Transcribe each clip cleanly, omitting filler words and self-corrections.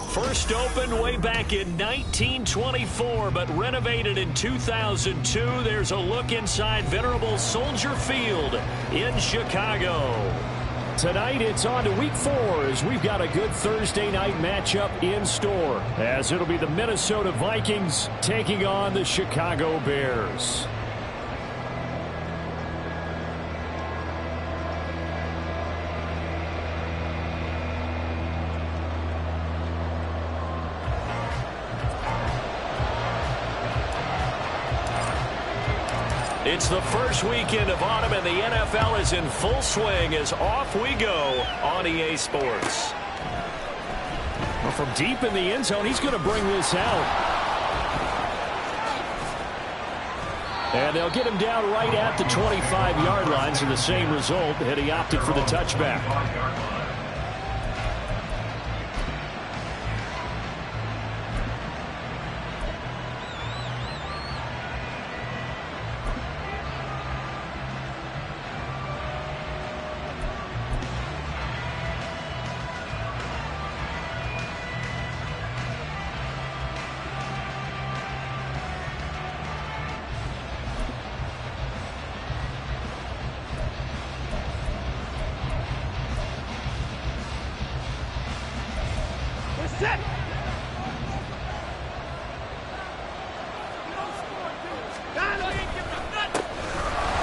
First opened way back in 1924, but renovated in 2002. There's a look inside venerable Soldier Field in Chicago. Tonight, it's on to Week 4 as we've got a good Thursday night matchup in store, as it'll be the Minnesota Vikings taking on the Chicago Bears. It's the first weekend of autumn, and the NFL is in full swing as off we go on EA Sports. Well, from deep in the end zone, he's going to bring this out. And they'll get him down right at the 25-yard line, so the same result, and he opted for the touchback.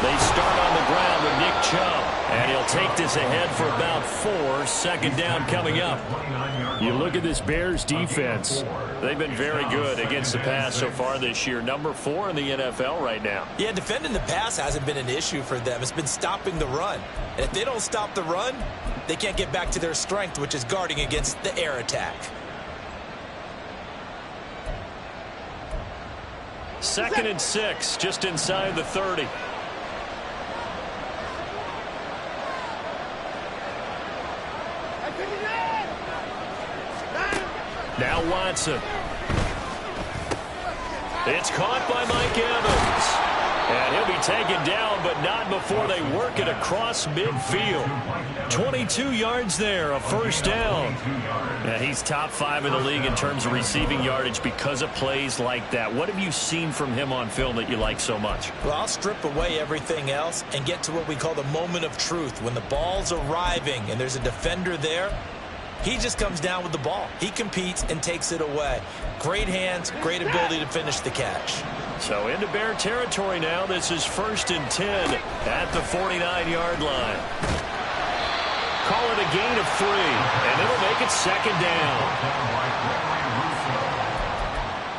They start on the ground with Nick Chubb, and he'll take this ahead for about 4. Second down coming up. You look at this Bears defense. They've been very good against the pass so far this year. Number 4 in the NFL right now. Yeah, defending the pass hasn't been an issue for them. It's been stopping the run. And if they don't stop the run, they can't get back to their strength, which is guarding against the air attack. Second and 6, just inside the 30. Now Watson. It's caught by Mike Evans. And he'll be taken down, but not before they work it across midfield. 22 yards there, a first down. And he's top 5 in the league in terms of receiving yardage because of plays like that. What have you seen from him on film that you like so much? Well, I'll strip away everything else and get to what we call the moment of truth. When the ball's arriving and there's a defender there, he just comes down with the ball. He competes and takes it away. Great hands, great ability to finish the catch. So into Bear territory now. This is 1st and 10 at the 49-yard line. Call it a gain of 3, and it'll make it second down.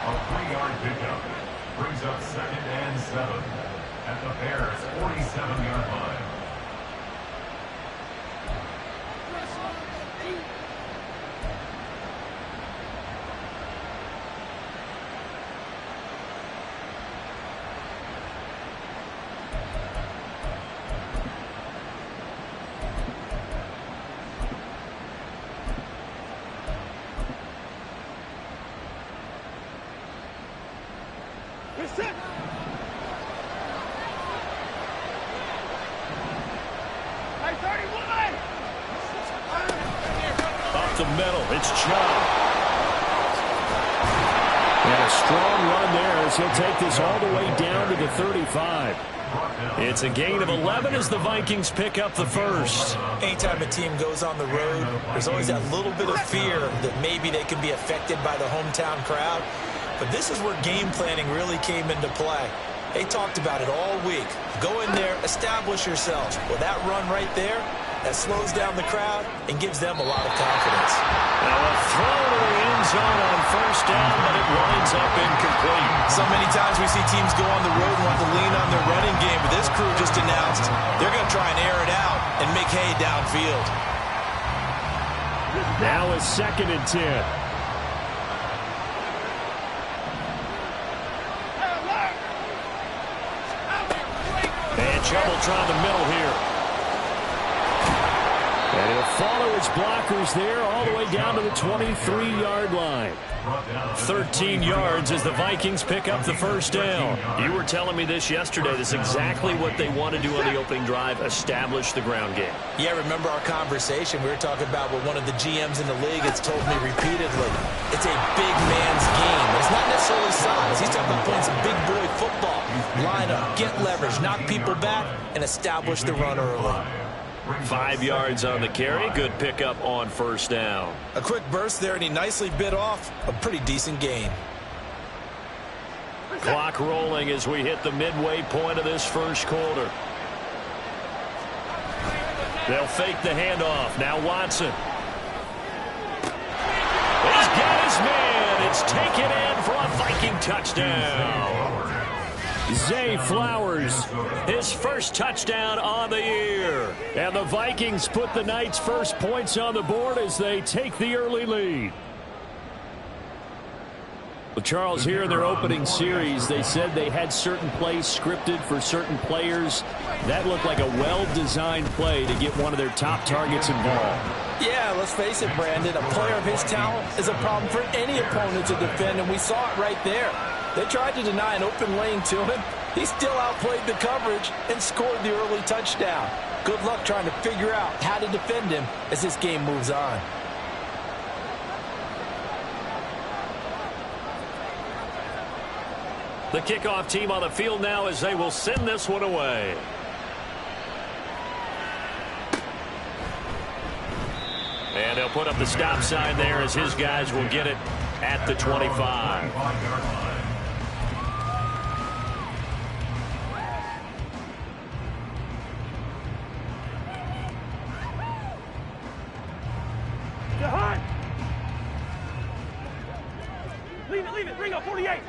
A 3-yard pickup brings up 2nd and 7 at the Bears' 47-yard line. Up the middle, it's Chubb. And a strong run there as he'll take this all the way down to the 35. It's a gain of 11 as the Vikings pick up the first. Anytime a team goes on the road, there's always that little bit of fear that maybe they can be affected by the hometown crowd. But this is where game planning really came into play. They talked about it all week. Go in there, establish yourself. Well, that run right there, that slows down the crowd and gives them a lot of confidence. Now a throw to the end zone on first down, but it winds up incomplete. So many times we see teams go on the road and want to lean on their running game, but this crew just announced they're going to try and air it out and make hay downfield. Now it's 2nd and 10. And Chubb will try the middle here. And he'll follow his blockers there all the way down to the 23-yard line. 13 yards as the Vikings pick up the first down. You were telling me this yesterday. This is exactly what they want to do on the opening drive, establish the ground game. Yeah, remember our conversation. We were talking about what one of the GMs in the league has told me repeatedly. It's a big man's game. It's not necessarily size. He's talking about playing some big boy football. Line up, get leverage, knock people back, and establish the run early. 5 yards on the carry. Good pickup on first down. A quick burst there, and he nicely bit off a pretty decent gain. Clock rolling as we hit the midway point of this first quarter. They'll fake the handoff. Now Watson. He's got his man. It's taken in for a Viking touchdown. Zay Flowers, his first touchdown on the year. And the Vikings put the Knights' first points on the board as they take the early lead. Well, Charles, here in their opening series, they said they had certain plays scripted for certain players. That looked like a well-designed play to get one of their top targets involved. Yeah, let's face it, Brandon. A player of his talent is a problem for any opponent to defend, and we saw it right there. They tried to deny an open lane to him. He still outplayed the coverage and scored the early touchdown. Good luck trying to figure out how to defend him as this game moves on. The kickoff team on the field now as they will send this one away. And they'll put up the stop sign there as his guys will get it at the 25. Leave it, bring up 48.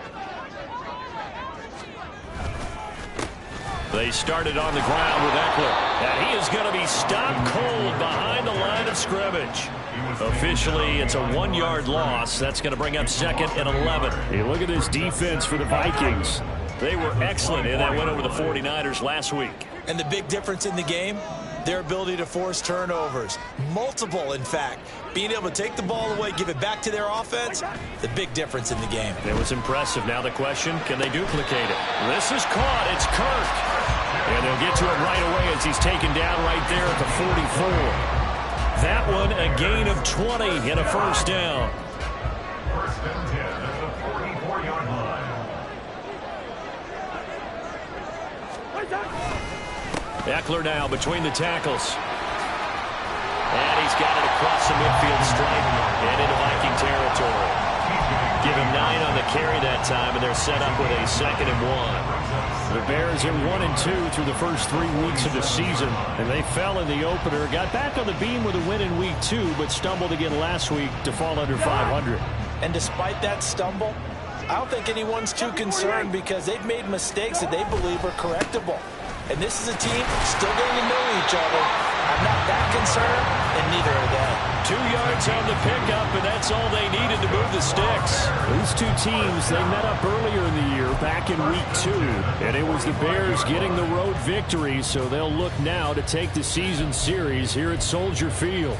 They started on the ground with Eckler. And he is going to be stopped cold behind the line of scrimmage. Officially, it's a 1-yard loss. That's going to bring up second and 11. Hey, look at this defense for the Vikings. They were excellent in that win over the 49ers last week. And the big difference in the game, their ability to force turnovers. Multiple, in fact. Being able to take the ball away, give it back to their offense, the big difference in the game. It was impressive. Now the question, can they duplicate it? This is caught. It's Kirk. And they'll get to it right away as he's taken down right there at the 44. That one, a gain of 20 and a first down. First and 10 at the 44-yard line. Eckler now between the tackles. And he's got it across the midfield stripe and into Viking territory. Give him 9 on the carry that time, and they're set up with a 2nd and 1. The Bears are 1-2 through the first 3 weeks of the season, and they fell in the opener. Got back on the beam with a win in week 2, but stumbled again last week to fall under 500. And despite that stumble, I don't think anyone's too concerned because they've made mistakes that they believe are correctable. And this is a team still getting to know each other. I'm not that concerned, and neither are they. 2 yards on the pickup, and that's all they needed to move the sticks. These two teams, they met up earlier in the year, back in week 2. And it was the Bears getting the road victory, so they'll look now to take the season series here at Soldier Field.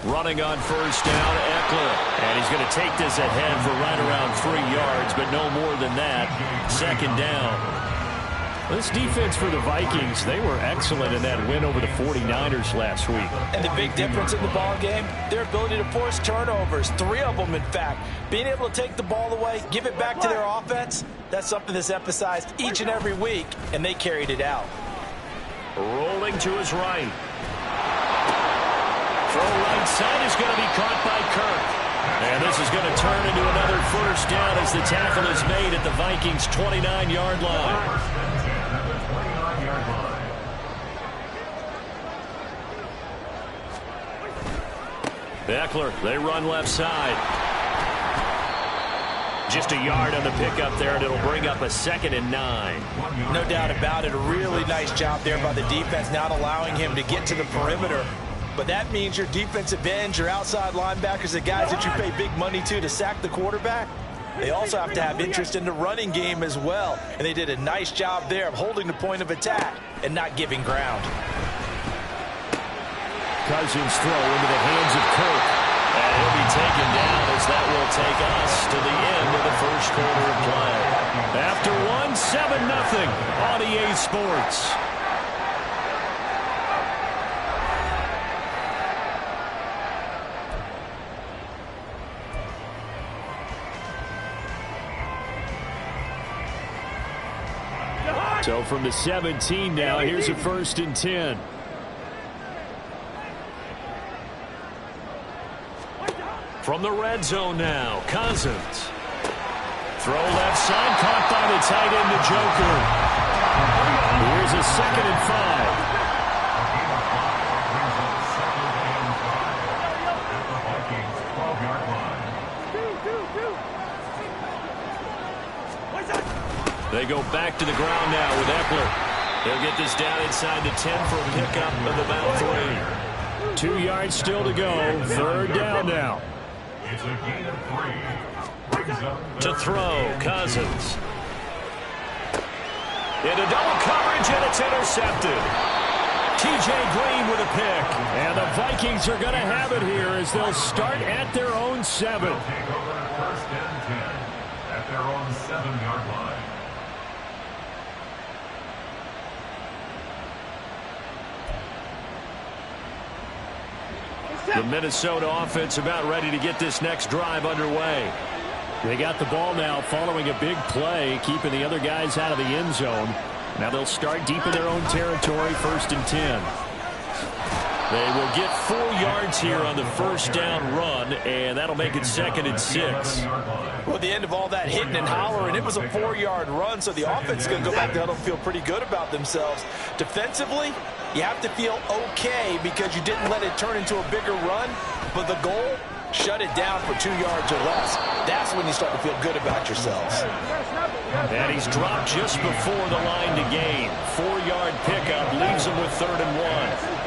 Running on first down, Eckler. And he's going to take this ahead for right around 3 yards, but no more than that. 2nd down. This defense for the Vikings, they were excellent in that win over the 49ers last week. And the big difference in the ball game, their ability to force turnovers. 3 of them, in fact. Being able to take the ball away, give it back to their offense, that's something that's emphasized each and every week, and they carried it out. Rolling to his right. Throw right side is going to be caught by Kirk. And this is going to turn into another first down as the tackle is made at the Vikings' 29-yard line. Eckler, they run left side. Just a yard on the pickup there, and it'll bring up a 2nd and 9. No doubt about it. A really nice job there by the defense, not allowing him to get to the perimeter. But that means your defensive ends, your outside linebackers, the guys that you pay big money to sack the quarterback, They also have to have interest in the running game as well. And they did a nice job there of holding the point of attack and not giving ground. Cousins throw into the hands of Kirk. And he'll be taken down as that will take us to the end of the first quarter of play. After one, 7-0 on EA Sports. So from the 17 now, here's a 1st and 10. From the red zone now, Cousins. Throw left side, caught by the tight end, the Joker. Here's a 2nd and 5. They go back to the ground now with Eckler. They'll get this down inside the 10 for a pickup of about 3. 2 yards still to go. 3rd down now. It's a gain of 3. To throw, Cousins. Into double coverage, and it's intercepted. T.J. Green with a pick. And the Vikings are going to have it here as they'll start at their own 7. They'll take over 1st and 10 at their own 7-yard line. The Minnesota offense about ready to get this next drive underway. They got the ball now following a big play, keeping the other guys out of the end zone. Now they'll start deep in their own territory, 1st and 10. They will get 4 yards here on the 1st down run, and that'll make it 2nd and 6. Well, at the end of all that hitting and hollering, it was a 4-yard run, so the offense is going to go back there and feel pretty good about themselves. Defensively, you have to feel okay because you didn't let it turn into a bigger run, but the goal, shut it down for 2 yards or less. That's when you start to feel good about yourselves. And he's dropped just before the line to gain. 4-yard pickup leaves him with 3rd and 1.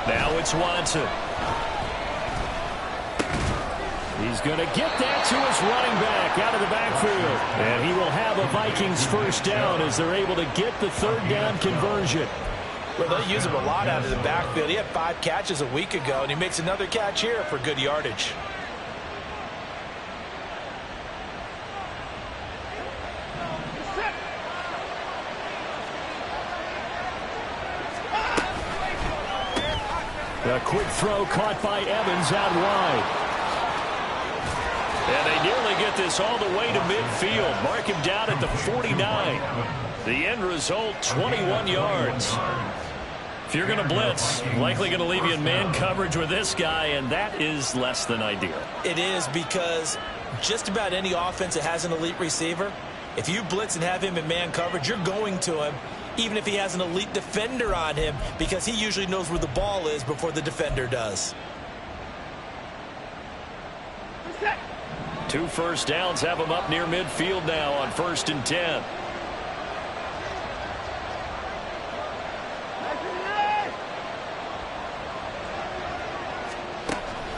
Now it's Watson. He's going to get that to his running back out of the backfield. And he will have a Vikings 1st down as they're able to get the 3rd down conversion. Well, they'll use him a lot out of the backfield. He had 5 catches a week ago, and he makes another catch here for good yardage. A quick throw caught by Evans out wide. And they nearly get this all the way to midfield. Mark him down at the 49. The end result, 21 yards. If you're going to blitz, likely going to leave you in man coverage with this guy, and that is less than ideal. It is, because just about any offense that has an elite receiver, if you blitz and have him in man coverage, you're going to him, even if he has an elite defender on him, because he usually knows where the ball is before the defender does. 2 first downs have him up near midfield now on 1st and 10.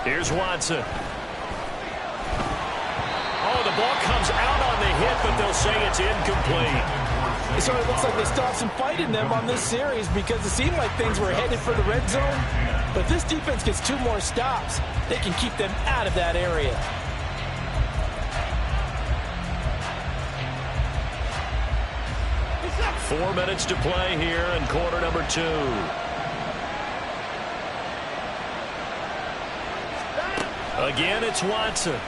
Here's Watson. Oh, the ball comes out on the hit, but they'll say it's incomplete. It sort of looks like they stopped some fight in them on this series because it seemed like things were headed for the red zone. But if this defense gets 2 more stops, they can keep them out of that area. Four minutes to play here in quarter number 2. Again, it's Watson.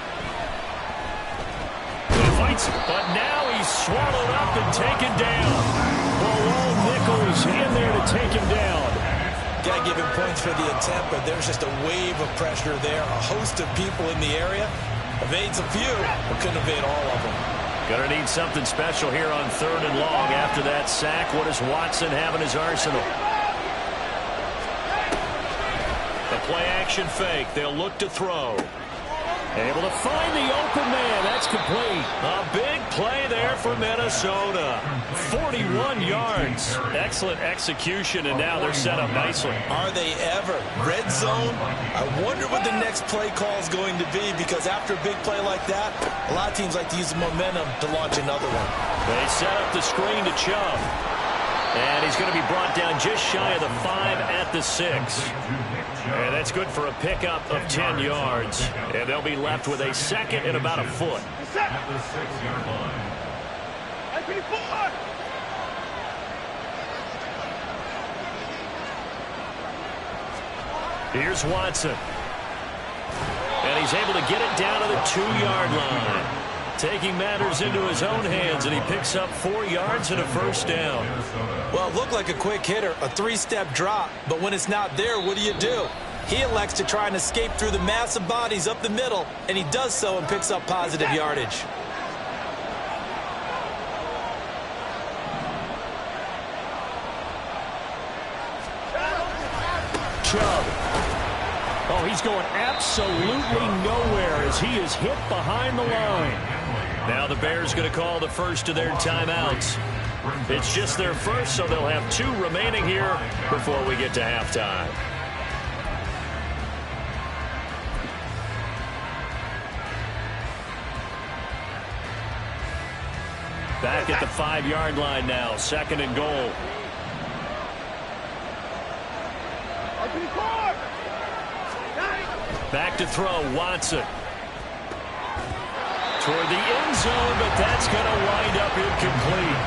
He fights, but now he's swallowed up and taken down. Malone Nichols in there to take him down. Got to give him points for the attempt, but there's just a wave of pressure there. A host of people in the area. Evades a few, but couldn't evade all of them. Going to need something special here on 3rd and long after that sack. What does Watson have in his arsenal? The play-action fake. They'll look to throw. Able to find the open man. That's complete. A big play there for Minnesota. 41 yards. Excellent execution, and now they're set up nicely. Are they ever? Red zone? I wonder what the next play call is going to be, because after a big play like that, a lot of teams like to use the momentum to launch another one. They set up the screen to Chubb. And he's going to be brought down just shy of the 5 at the 6. And that's good for a pickup of 10 yards. And they'll be left with a second and about a foot. At the 6-yard line. Here's Watson. And he's able to get it down to the 2-yard line. Taking matters into his own hands, and he picks up 4 yards and a first down. Well, it looked like a quick hitter, a 3-step drop, but when it's not there, what do? He elects to try and escape through the massive bodies up the middle, and he does so and picks up positive yardage. Chubb. Oh, he's going absolutely nowhere as he is hit behind the line. Now the Bears going to call the first of their timeouts. It's just their first, so they'll have 2 remaining here before we get to halftime. Back at the 5-yard line now, 2nd and goal. Back to throw, Watson. Toward the end zone, but that's going to wind up incomplete.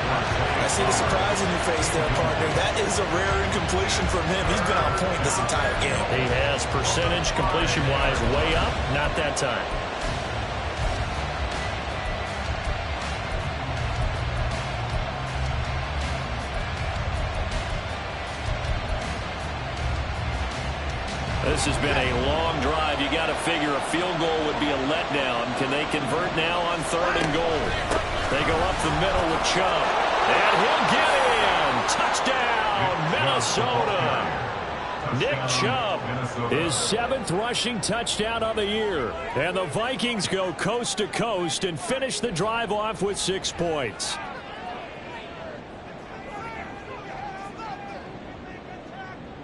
I see the surprise in your face there, partner. That is a rare incompletion from him. He's been on point this entire game. He has percentage completion-wise way up, not that time. This has been a long drive. You got to figure a field goal would be a letdown. Can they convert now on 3rd and goal? They go up the middle with Chubb. And he'll get in. Touchdown, Minnesota. Nick Chubb, his 7th rushing touchdown of the year. And the Vikings go coast to coast and finish the drive off with 6 points.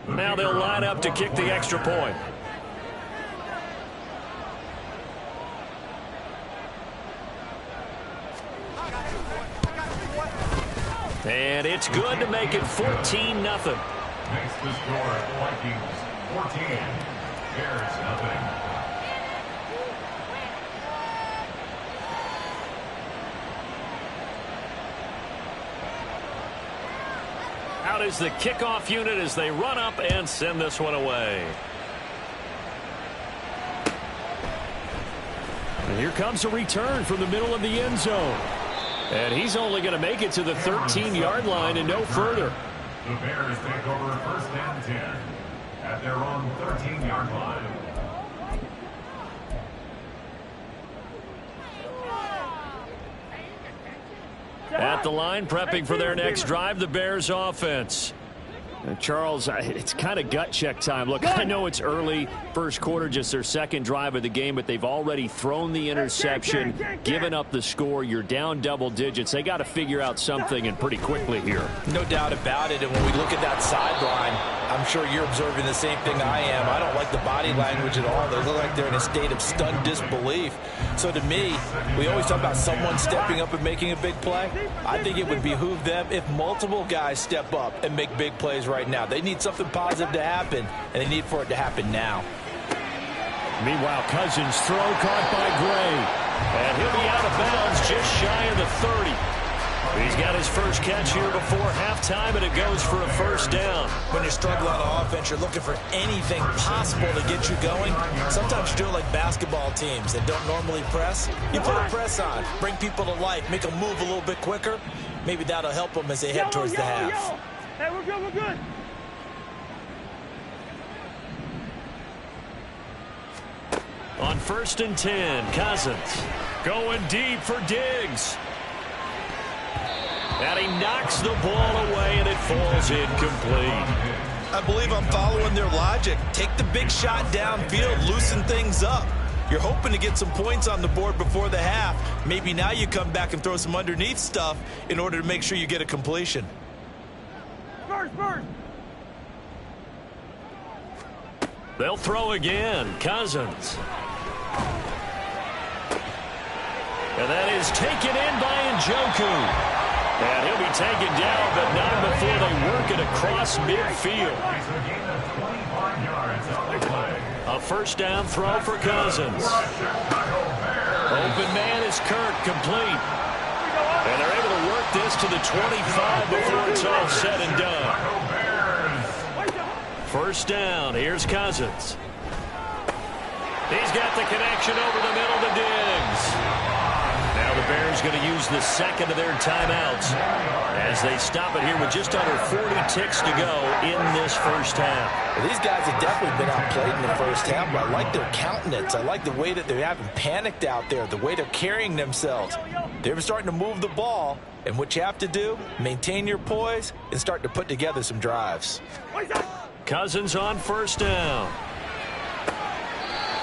Now they'll line up to kick the extra point. And it's good to make it 14-0. Makes the score Vikings 14, Bears nothing. Out is the kickoff unit as they run up and send this one away. And here comes a return from the middle of the end zone. And he's only going to make it to the 13-yard line and no further. The Bears take over 1st and 10 at their own 13-yard line. At the line, prepping for their next drive, the Bears offense. Charles, it's kind of gut check time. Look, I know it's early, first quarter, just their 2nd drive of the game, but they've already thrown the interception, given up the score. You're down double digits. They got to figure out something, and pretty quickly here. No doubt about it, and when we look at that sideline, I'm sure you're observing the same thing I am. I don't like the body language at all. They look like they're in a state of stunned disbelief. So to me, we always talk about someone stepping up and making a big play. I think it would behoove them if multiple guys step up and make big plays right now. They need something positive to happen, and they need for it to happen now. Meanwhile, Cousins throw caught by Gray. And he'll be out of bounds just shy of the 30. He's got his first catch here before halftime, and it goes for a first down. When you're struggling on offense, you're looking for anything possible to get you going. Sometimes you do it like basketball teams that don't normally press. You put a press on, bring people to life, make them move a little bit quicker. Maybe that'll help them as they head towards the half. Hey, we're good, we're good. On 1st and 10, Cousins going deep for Diggs. And he knocks the ball away, and it falls incomplete. I believe I'm following their logic. Take the big shot downfield, loosen things up. You're hoping to get some points on the board before the half. Maybe now you come back and throw some underneath stuff in order to make sure you get a completion. Spurs. They'll throw again. Cousins. And that is taken in by Njoku. And he'll be taken down, but not before they work it across midfield. A first down throw for Cousins. Open man is Kirk, complete. And they're able to work this to the 25 before it's all said and done. First down, here's Cousins. He's got the connection over the middle to Diggs. Now the Bears going to use the second of their timeouts as they stop it here with just under 40 ticks to go in this first half. Well, these guys have definitely been outplayed in the first half, but I like their countenance. I like the way that they haven't panicked out there, the way they're carrying themselves. They're starting to move the ball, and what you have to do, maintain your poise and start to put together some drives. Cousins on first down.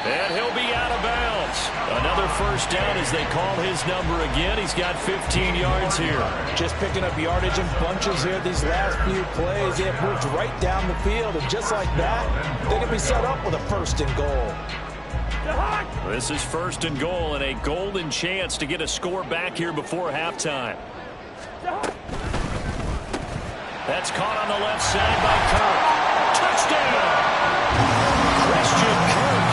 And he'll be out of bounds. Another first down as they call his number again. He's got 15 yards here. Just picking up yardage in bunches here these last few plays. They have moved right down the field, and just like that, they're going to be set up with a first and goal. This is first and goal and a golden chance to get a score back here before halftime. That's caught on the left side by Kirk. Touchdown! Christian Kirk,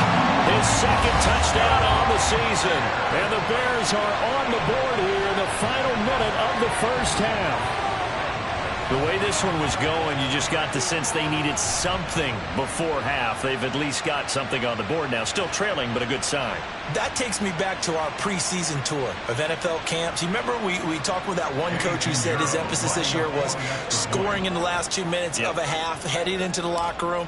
his second touchdown on the season. And the Bears are on the board here in the final minute of the first half. The way this one was going, you just got the sense they needed something before half. They've at least got something on the board now. Still trailing, but a good sign. That takes me back to our preseason tour of NFL camps. You remember we talked with that one coach who said his emphasis this year was scoring in the last 2 minutes of a half, heading into the locker room.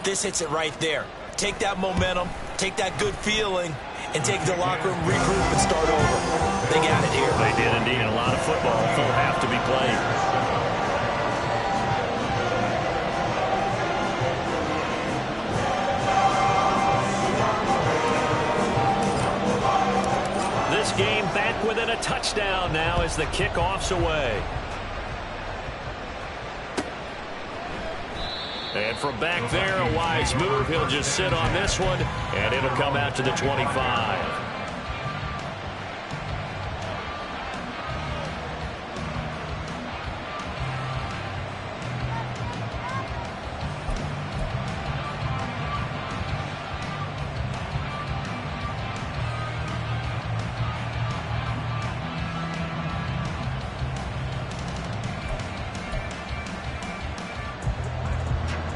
This hits it right there. Take that momentum, take that good feeling, and take the locker room, regroup, and start over. They got it here. They did indeed. A lot of football will have to be played. This game back within a touchdown now as the kickoff's away. And from back there, a wise move. He'll just sit on this one, and it'll come out to the 25.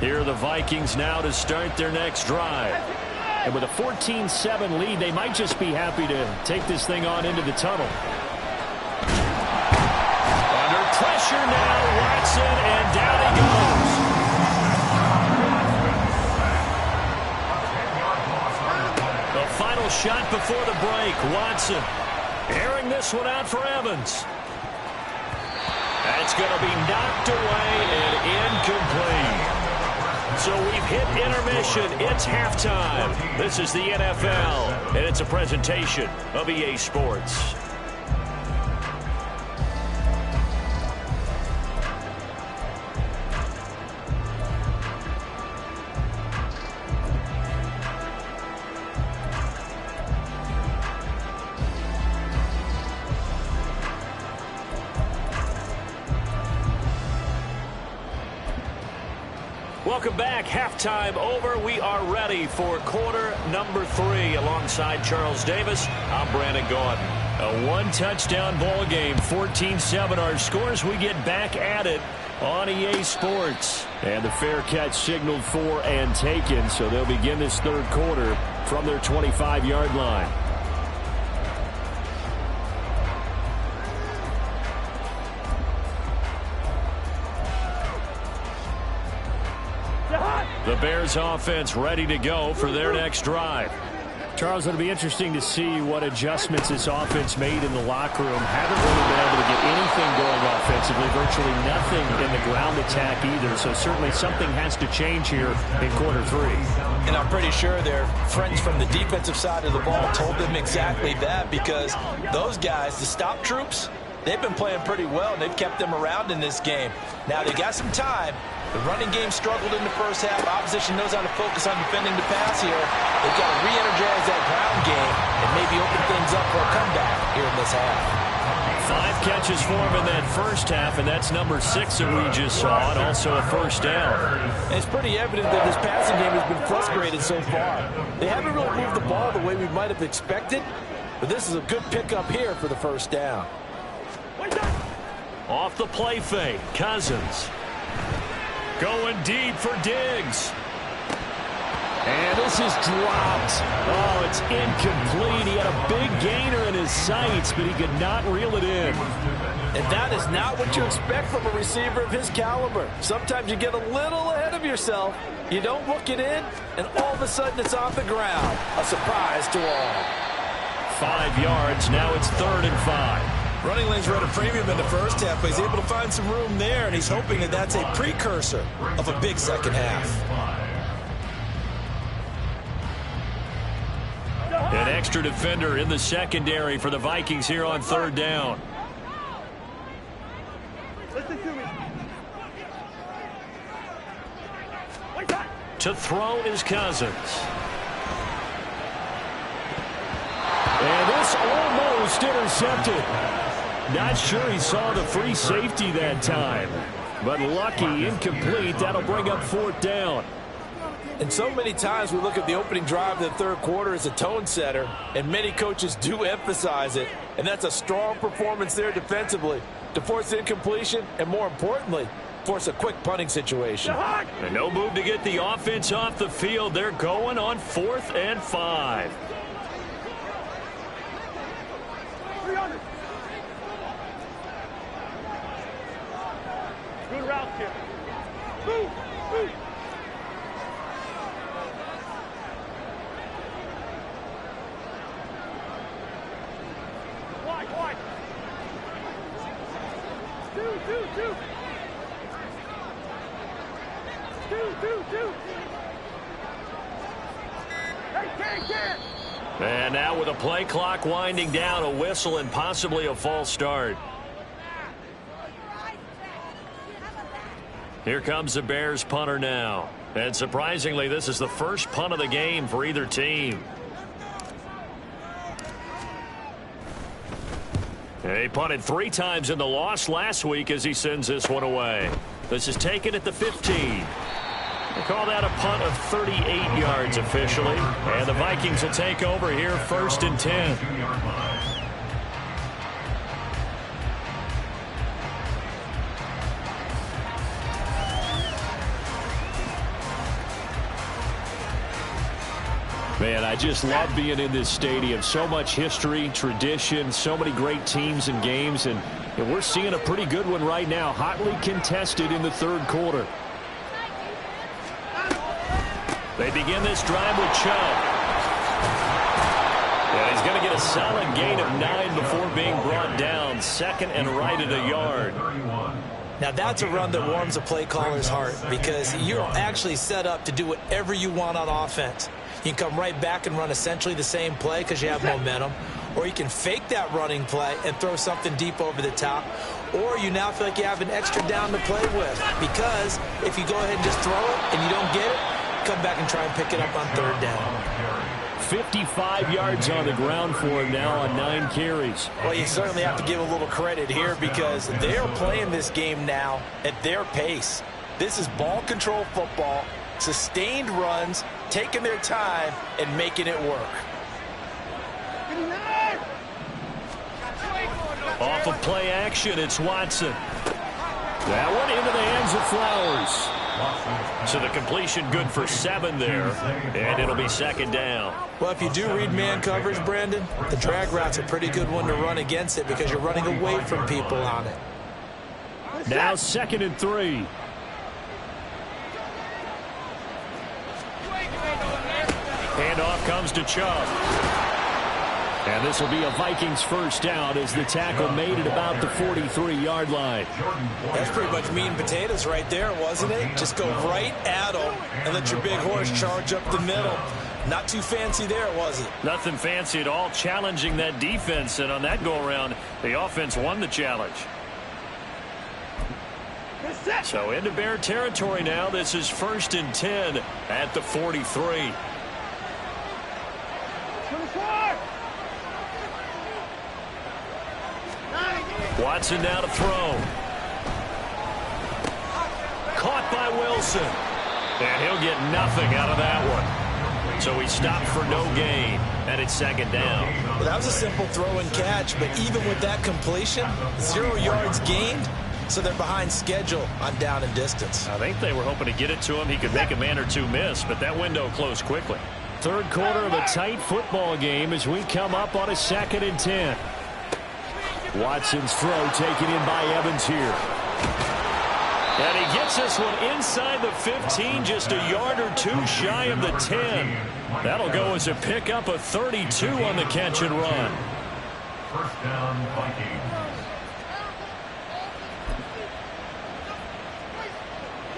Here are the Vikings now to start their next drive. And with a 14-7 lead, they might just be happy to take this thing on into the tunnel. Under pressure now, Watson, and down he goes. The final shot before the break, Watson airing this one out for Evans. That's going to be knocked away and incomplete. So we've hit intermission. It's halftime. This is the NFL, and it's a presentation of EA Sports. Welcome back. Halftime over. We are ready for quarter number 3. Alongside Charles Davis, I'm Brandon Gaudin. A one-touchdown ball game, 14-7 our scores. We get back at it on EA Sports. And the fair catch signaled for and taken, so they'll begin this third quarter from their 25-yard line. The Bears offense ready to go for their next drive. Charles, it'll be interesting to see what adjustments this offense made in the locker room. Haven't really been able to get anything going offensively offensively, virtually nothing in the ground attack either. So certainly something has to change here in quarter 3. And I'm pretty sure their friends from the defensive side of the ball told them exactly that, because those guys, the stop troops, they've been playing pretty well, and they've kept them around in this game. Now, they got some time. The running game struggled in the first half. Opposition knows how to focus on defending the pass here. They've got to re-energize that ground game and maybe open things up for a comeback here in this half. 5 catches for him in that first half, and that's number 6 that we just saw, and also a first down. And it's pretty evident that this passing game has been frustrated so far. They haven't really moved the ball the way we might have expected, but this is a good pickup here for the first down. Off the play fake, Cousins. Going deep for Diggs. And this is dropped. Oh, it's incomplete. He had a big gainer in his sights, but he could not reel it in. And that is not what you expect from a receiver of his caliber. Sometimes you get a little ahead of yourself. You don't look it in, and all of a sudden it's off the ground. A surprise to all. 5 yards. Now it's 3rd and 5. Running lanes were at a premium in the first half, but he's able to find some room there, and he's hoping that that's a precursor of a big second half. An extra defender in the secondary for the Vikings here on 3rd down. Listen to me. To throw is Cousins. And this almost intercepted. Not sure he saw the free safety that time. But lucky, incomplete. That'll bring up 4th down. And so many times we look at the opening drive of the third quarter as a tone setter, and many coaches do emphasize it. And that's a strong performance there defensively to force incompletion and, more importantly, force a quick punting situation. And no move to get the offense off the field. They're going on 4th and 5. Good route here. Move, move. Wide. 2. 2. Hey, And now with a play clock winding down, a whistle and possibly a false start. Here comes the Bears punter now. And surprisingly, this is the first punt of the game for either team. He punted 3 times in the loss last week as he sends this one away. This is taken at the 15. They call that a punt of 38 yards officially. And the Vikings will take over here 1st and 10. Man, I just love being in this stadium. So much history, tradition, so many great teams and games, and we're seeing a pretty good one right now, hotly contested in the third quarter. They begin this drive with Chubb. And he's going to get a solid gain of 9 before being brought down. 2nd and right at a yard. Now, that's a run that warms a play caller's heart, because you're actually set up to do whatever you want on offense. You can come right back and run essentially the same play because you have momentum, or you can fake that running play and throw something deep over the top, or you now feel like you have an extra down to play with, because if you go ahead and just throw it and you don't get it, come back and try and pick it up on 3rd down. 55 yards on the ground for him now on 9 carries. Well, you certainly have to give a little credit here, because they're playing this game now at their pace. This is ball control football, sustained runs, taking their time and making it work. Off of play action, it's Watson. That one into the hands of Flowers. So the completion good for 7 there, and it'll be 2nd down. Well, if you do read man coverage, Brandon, the drag route's a pretty good one to run against it, because you're running away from people on it. Now 2nd and 3. Handoff comes to Chubb. And this will be a Vikings first down as the tackle made at about the 43-yard line. That's pretty much meat and potatoes right there, wasn't it? Just go right at them and let your big horse charge up the middle. Not too fancy there, was it? Nothing fancy at all, challenging that defense. And on that go-around, the offense won the challenge. So into Bear territory now. This is 1st and 10 at the 43. Watson now to throw. Caught by Wilson. And he'll get nothing out of that one. So he stopped for no gain. And it's 2nd down. Well, that was a simple throw and catch, but even with that completion, 0 yards gained. So they're behind schedule on down and distance. I think they were hoping to get it to him. He could make a man or two miss, but that window closed quickly. 3rd quarter of a tight football game as we come up on a 2nd and 10. Watson's throw taken in by Evans here. And he gets this one inside the 15, just a yard or two shy of the 10. That'll go as a pickup of 32 on the catch and run. First down, Vikings.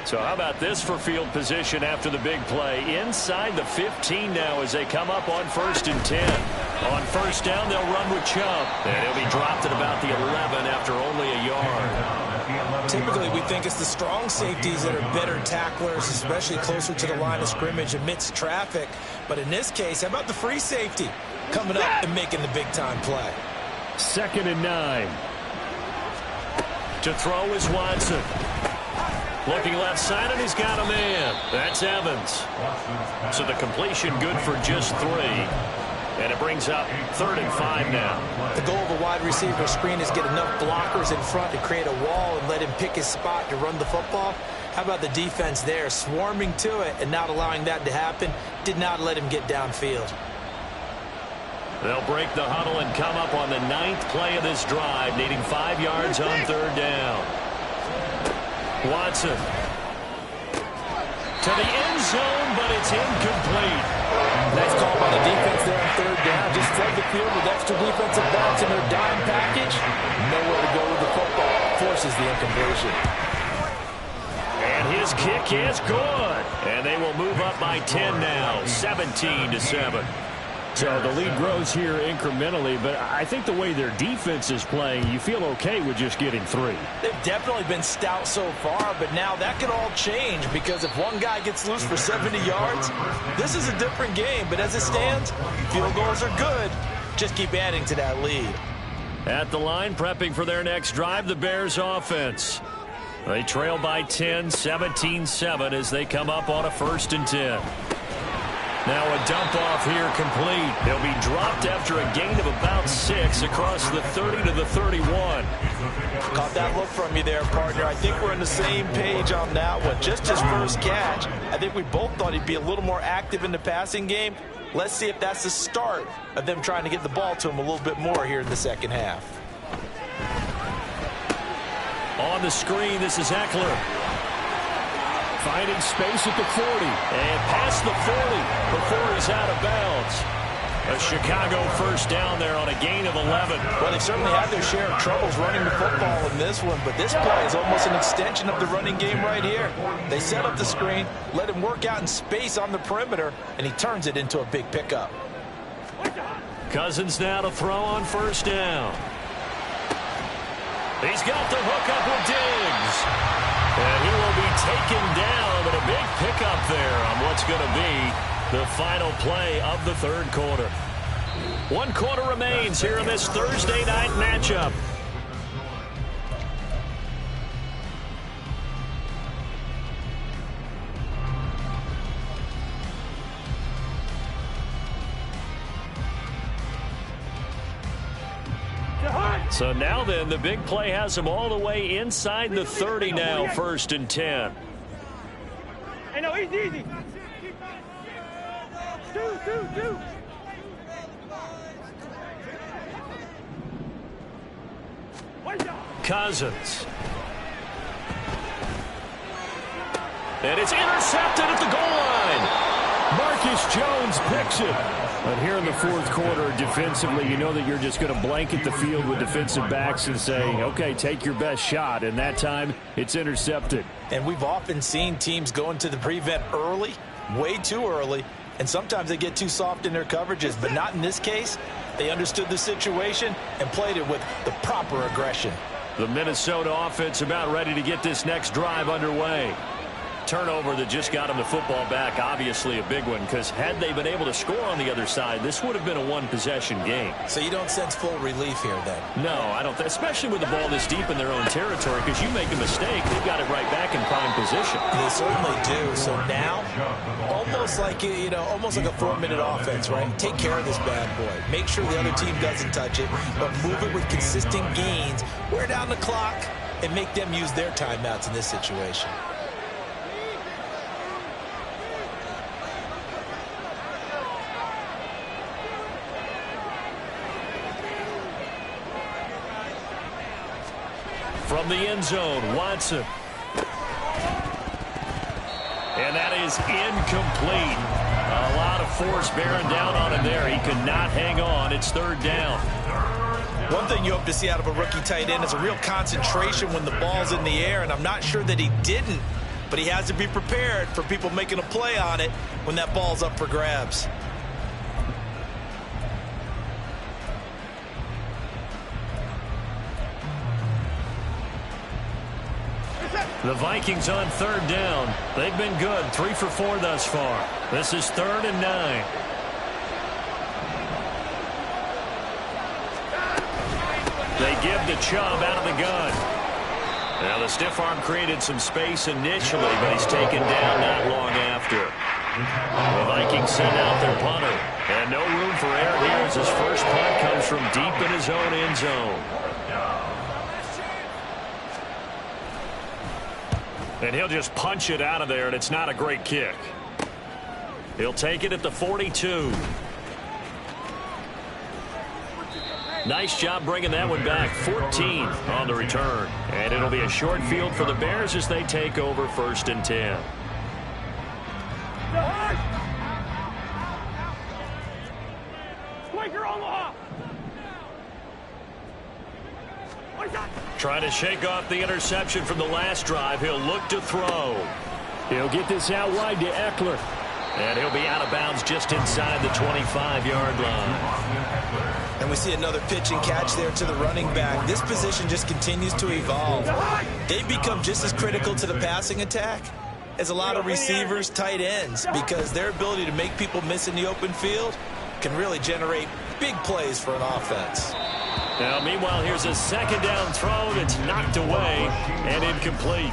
So how about this for field position after the big play? Inside the 15 now as they come up on 1st and 10. On 1st down, they'll run with Chubb. And he'll be dropped at about the 11 after only a yard. Typically, we think it's the strong safeties that are better tacklers, especially closer to the line of scrimmage amidst traffic. But in this case, how about the free safety coming up and making the big-time play? 2nd and 9. To throw is Watson. Looking left side, and he's got a man. That's Evans. So the completion good for just 3. And it brings up 3rd and 5 now. The goal of a wide receiver screen is get enough blockers in front to create a wall and let him pick his spot to run the football. How about the defense there, swarming to it and not allowing that to happen? Did not let him get downfield. They'll break the huddle and come up on the 9th play of this drive, needing 5 yards on 3rd down. Watson to the end zone, but it's incomplete. Nice call by the defense there on 3rd down. Just flood the field with extra defensive backs in their dime package. Nowhere to go with the football. Forces the incompletion. And his kick is good. And they will move up by 10 now, 17-7. So the lead grows here incrementally, but I think the way their defense is playing, you feel okay with just getting 3. They've definitely been stout so far, but now that could all change because if one guy gets loose for 70 yards, this is a different game. But as it stands, field goals are good. Just keep adding to that lead. At the line, prepping for their next drive, the Bears offense. They trail by 10, 17-7 as they come up on a 1st and 10. Now a dump off here complete. He'll be dropped after a gain of about 6 across the 30 to the 31. Caught that look from you there, partner. I think we're on the same page on that one. Just his first catch. I think we both thought he'd be a little more active in the passing game. Let's see if that's the start of them trying to get the ball to him a little bit more here in the 2nd half. On the screen, this is Eckler. Finding space at the 40. And past the 40 before he's out of bounds. A Chicago first down there on a gain of 11. Well, they certainly had their share of troubles running the football in this one, but this play is almost an extension of the running game right here. They set up the screen, let him work out in space on the perimeter, and he turns it into a big pickup. Cousins now to throw on 1st down. He's got the hook up with Diggs. And he will be taken down, but a big pickup there on what's going to be the final play of the 3rd quarter. 1 quarter remains here in this Thursday night matchup. So now then, the big play has him all the way inside the 30 now, 1st and 10. Hey, no, easy. Do. Cousins. And it's intercepted at the goal line. Marquise Marcus Jones picks it. But here in the fourth quarter, defensively, you know that you're just going to blanket the field with defensive backs and say, okay, take your best shot. And that time, it's intercepted. And we've often seen teams go into the prevent early, way too early, and sometimes they get too soft in their coverages. But not in this case. They understood the situation and played it with the proper aggression. The Minnesota offense about ready to get this next drive underway. Turnover that just got them the football back, obviously a big one, because had they been able to score on the other side, this would have been a one-possession game. So you don't sense full relief here then? No, I don't, especially with the ball this deep in their own territory, because you make a mistake, they've got it right back in prime position. They certainly do. So now, almost like almost like a 4-minute offense, right? Take care of this bad boy. Make sure the other team doesn't touch it, but move it with consistent gains, wear down the clock, and make them use their timeouts in this situation. From the end zone, Watson. And that is incomplete. A lot of force bearing down on him there. He could not hang on. It's third down. One thing you hope to see out of a rookie tight end is a real concentration when the ball's in the air, and I'm not sure that he didn't, but he has to be prepared for people making a play on it when that ball's up for grabs. The Vikings on third down. They've been good. 3 for 4 thus far. This is 3rd and 9. They give the Chubb out of the gun. Now the stiff arm created some space initially, but he's taken down not long after. The Vikings send out their punter. And no room for error here as his first punt comes from deep in his own end zone. And he'll just punch it out of there, and it's not a great kick. He'll take it at the 42. Nice job bringing that one back. 14 on the return. And it'll be a short field for the Bears as they take over 1st and 10. Trying to shake off the interception from the last drive. He'll look to throw. He'll get this out wide to Eckler. And he'll be out of bounds just inside the 25-yard line. And we see another pitch and catch there to the running back. This position just continues to evolve. They become just as critical to the passing attack as a lot of receivers, tight ends, because their ability to make people miss in the open field can really generate big plays for an offense. Now, meanwhile, here's a second down throw that's knocked away and incomplete.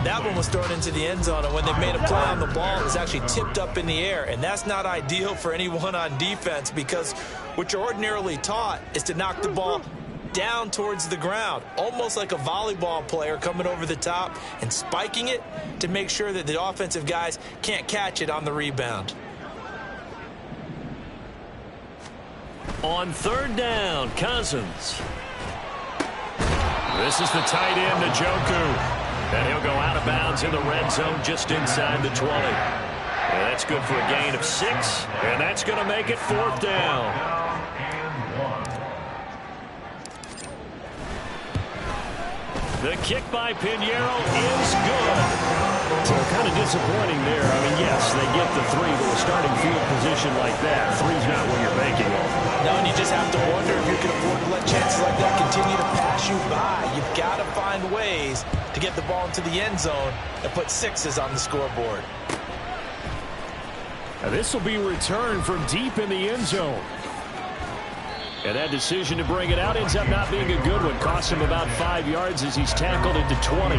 That one was thrown into the end zone, and when they made a play on the ball, it was actually tipped up in the air, and that's not ideal for anyone on defense because what you're ordinarily taught is to knock the ball down towards the ground, almost like a volleyball player coming over the top and spiking it to make sure that the offensive guys can't catch it on the rebound. On third down, Cousins. This is the tight end, Njoku. And he'll go out of bounds in the red zone just inside the 20. And that's good for a gain of 6. And that's going to make it 4th down. The kick by Pinheiro is good. So kind of disappointing there. I mean, yes, they get the 3, but a starting field position like that, 3's not what you're banking on. No, and you just have to wonder if you can afford to let chances like that continue to pass you by. You've got to find ways to get the ball into the end zone and put 6s on the scoreboard. Now this will be returned from deep in the end zone. And that decision to bring it out ends up not being a good one. Cost him about 5 yards as he's tackled at the 20.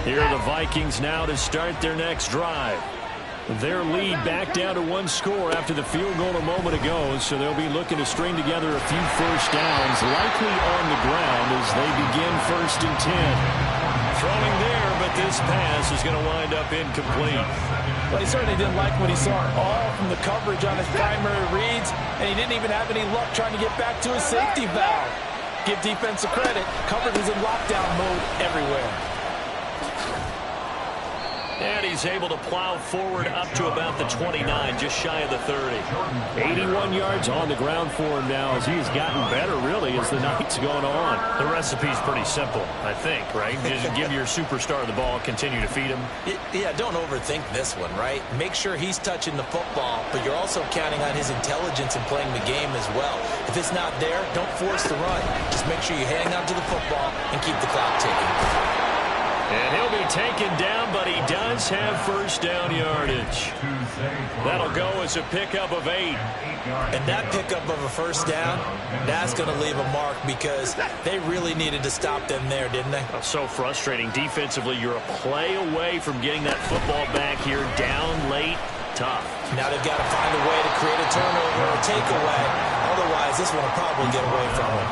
Here are the Vikings now to start their next drive. Their lead back down to 1 score after the field goal a moment ago, so they'll be looking to string together a few first downs, likely on the ground as they begin 1st and 10. Throwing there, but this pass is going to wind up incomplete. Well, he certainly didn't like what he saw all from the coverage on his primary reads, and he didn't even have any luck trying to get back to his safety valve. Give defense credit. Coverage is in lockdown mode everywhere. And he's able to plow forward up to about the 29, just shy of the 30. 81 yards on the ground for him now as he's gotten better, really, as the night's going on. The recipe's pretty simple, I think, right? Just give your superstar the ball, continue to feed him. Yeah, don't overthink this one, right? Make sure he's touching the football, but you're also counting on his intelligence in playing the game as well. If it's not there, don't force the run. Just make sure you hang on to the football and keep the clock ticking. And he'll be taken down, but he does have first down yardage. That'll go as a pickup of 8. And that pickup of a first down, that's going to leave a mark because they really needed to stop them there, didn't they? So frustrating. Defensively, you're a play away from getting that football back here. Down late, tough. Now they've got to find a way to create a turnover or a takeaway. Otherwise, this one will probably get away from them.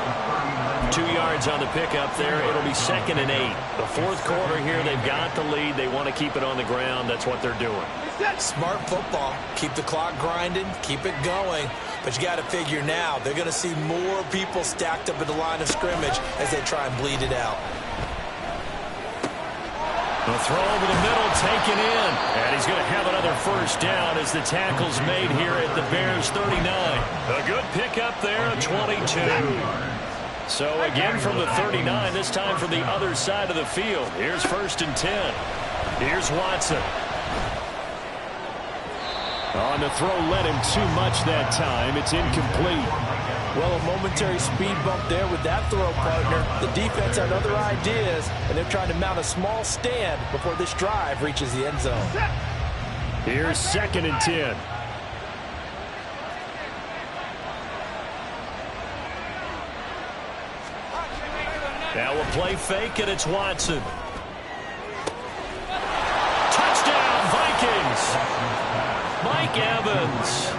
2 yards on the pickup there. It'll be 2nd and 8. The fourth quarter here, they've got the lead. They want to keep it on the ground. That's what they're doing. Smart football. Keep the clock grinding. Keep it going. But you got to figure now, they're going to see more people stacked up at the line of scrimmage as they try and bleed it out. The throw over the middle, taken in. And he's going to have another first down as the tackle's made here at the Bears 39. A good pickup there, a 22. So again from the 39, this time from the other side of the field. Here's 1st and 10. Here's Watson. On the throw, led him too much that time. It's incomplete. Well, a momentary speed bump there with that throw, partner. The defense had other ideas, and they're trying to mount a small stand before this drive reaches the end zone. Here's 2nd and 10. Now we'll play fake, and it's Watson. Touchdown, Vikings! Mike Evans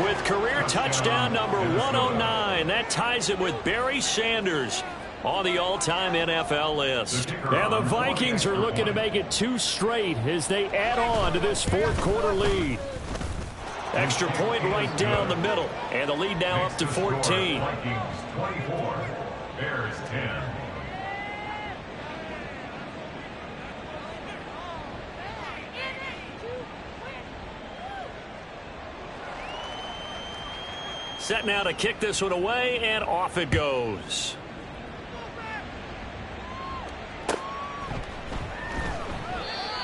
with career touchdown number 109. That ties him with Barry Sanders on the all-time NFL list. And the Vikings are looking to make it 2 straight as they add on to this fourth quarter lead. Extra point right down the middle, and the lead now up to 14. Vikings 24, Bears 10. Set now to kick this one away, and off it goes.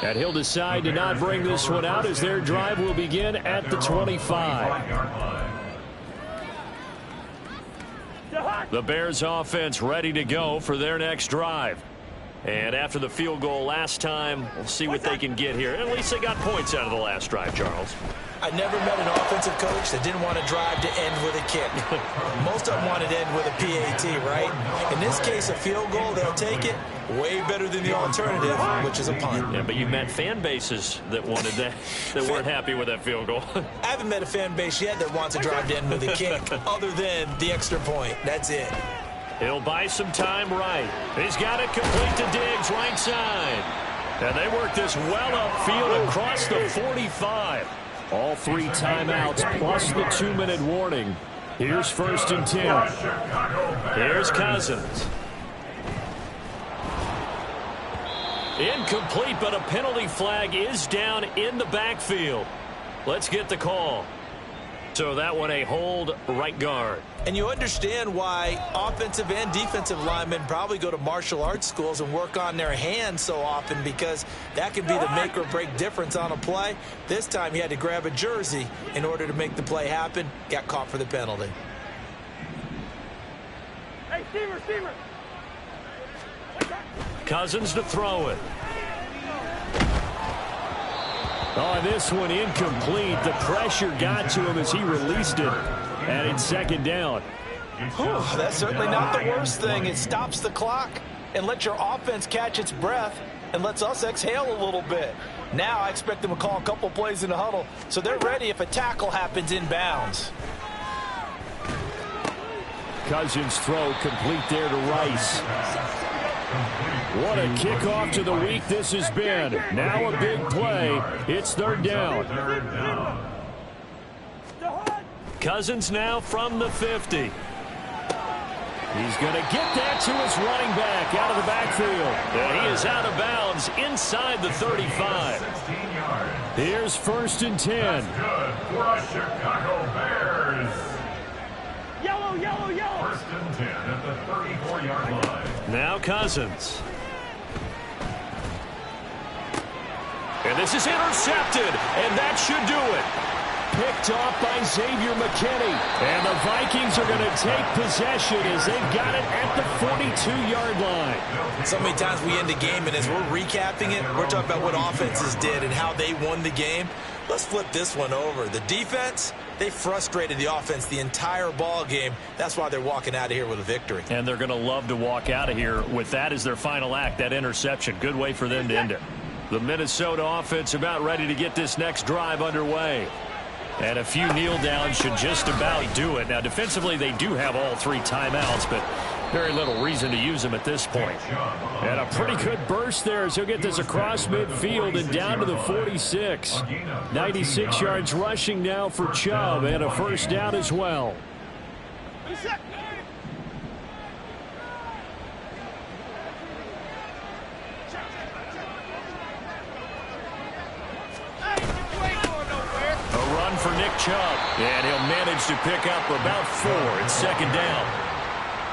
And he'll decide to not bring this one out as their drive will begin at the 25. The Bears offense ready to go for their next drive. And after the field goal last time, we'll see what they can get here. At least they got points out of the last drive, Charles. I never met an offensive coach that didn't want to drive to end with a kick. Most of them wanted to end with a PAT, right? In this case, a field goal, they'll take it. Way better than the alternative, which is a punt. Yeah, but you've met fan bases that wanted that, that weren't happy with that field goal. I haven't met a fan base yet that wants to drive to end with a kick, other than the extra point. That's it. He'll buy some time right. He's got it complete to Diggs, right side. And they work this well upfield across the 45. All 3 timeouts plus the 2-minute warning. Here's 1st and 10. Here's Cousins. Incomplete, but a penalty flag is down in the backfield. Let's get the call. So that one a hold, right guard. And you understand why offensive and defensive linemen probably go to martial arts schools and work on their hands so often, because that can be the make or break difference on a play. This time he had to grab a jersey in order to make the play happen. Got caught for the penalty. Hey, Steamer. Cousins to throw it. Oh, this one incomplete. The pressure got to him as he released it. And it's 2nd down. That's certainly not the worst thing. It stops the clock and lets your offense catch its breath and lets us exhale a little bit. Now I expect them to call a couple plays in the huddle so they're ready if a tackle happens inbounds. Cousins' throw complete there to Rice. What a kickoff to the week this has been. Now a big play. It's 3rd down. Cousins now from the 50. He's going to get that to his running back out of the backfield. And he is out of bounds inside the 35. 16 yards. Here's 1st and 10. Good for the Chicago Bears. Yellow, yellow, yellow. 1st and 10 at the 34-yard line. Now Cousins. And this is intercepted, and that should do it. Picked off by Xavier McKinney. And the Vikings are going to take possession as they've got it at the 42-yard line. So many times we end the game, and as we're recapping it, we're talking about what offenses did and how they won the game. Let's flip this one over. The defense, they frustrated the offense the entire ball game. That's why they're walking out of here with a victory. And they're going to love to walk out of here with that as their final act, that interception. Good way for them to end it. The Minnesota offense about ready to get this next drive underway. And a few kneel downs should just about do it. Now, defensively, they do have all 3 timeouts, but very little reason to use them at this point. And a pretty good burst there as he'll get this across midfield and down to the 46. 96 yards rushing now for Chubb, and a 1st down as well. For Nick Chubb, and he'll manage to pick up about 4. It's 2nd down.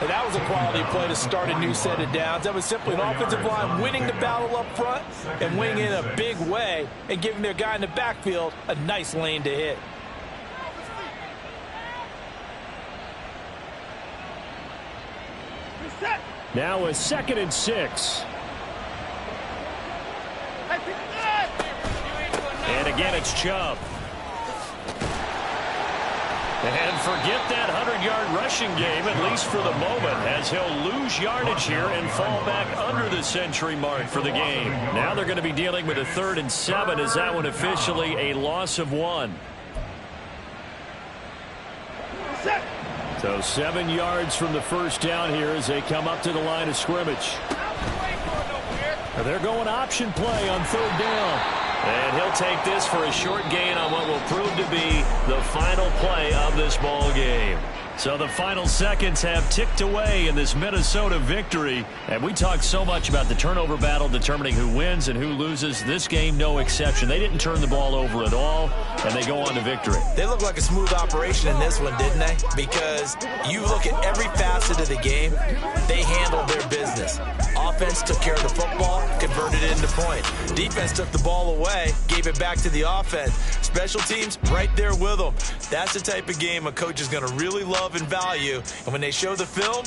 And that was a quality play to start a new set of downs. That was simply an offensive line winning the battle up front and winning in a big way and giving their guy in the backfield a nice lane to hit. Now a 2nd and 6. And again, it's Chubb. And forget that 100-yard rushing game, at least for the moment, as he'll lose yardage here and fall back under the century mark for the game. Now they're going to be dealing with a 3rd and 7 as that one officially a loss of 1. So 7 yards from the 1st down here as they come up to the line of scrimmage. They're going option play on 3rd down. And he'll take this for a short gain on what will prove to be the final play of this ball game. So the final seconds have ticked away in this Minnesota victory. And we talked so much about the turnover battle determining who wins and who loses. This game, no exception. They didn't turn the ball over at all, and they go on to victory. They look like a smooth operation in this one, didn't they? Because you look at every facet of the game, they handled their business. Offense took care of the football, converted it into points. Defense took the ball away, gave it back to the offense. Special teams right there with them. That's the type of game a coach is going to really love and value. And when they show the film,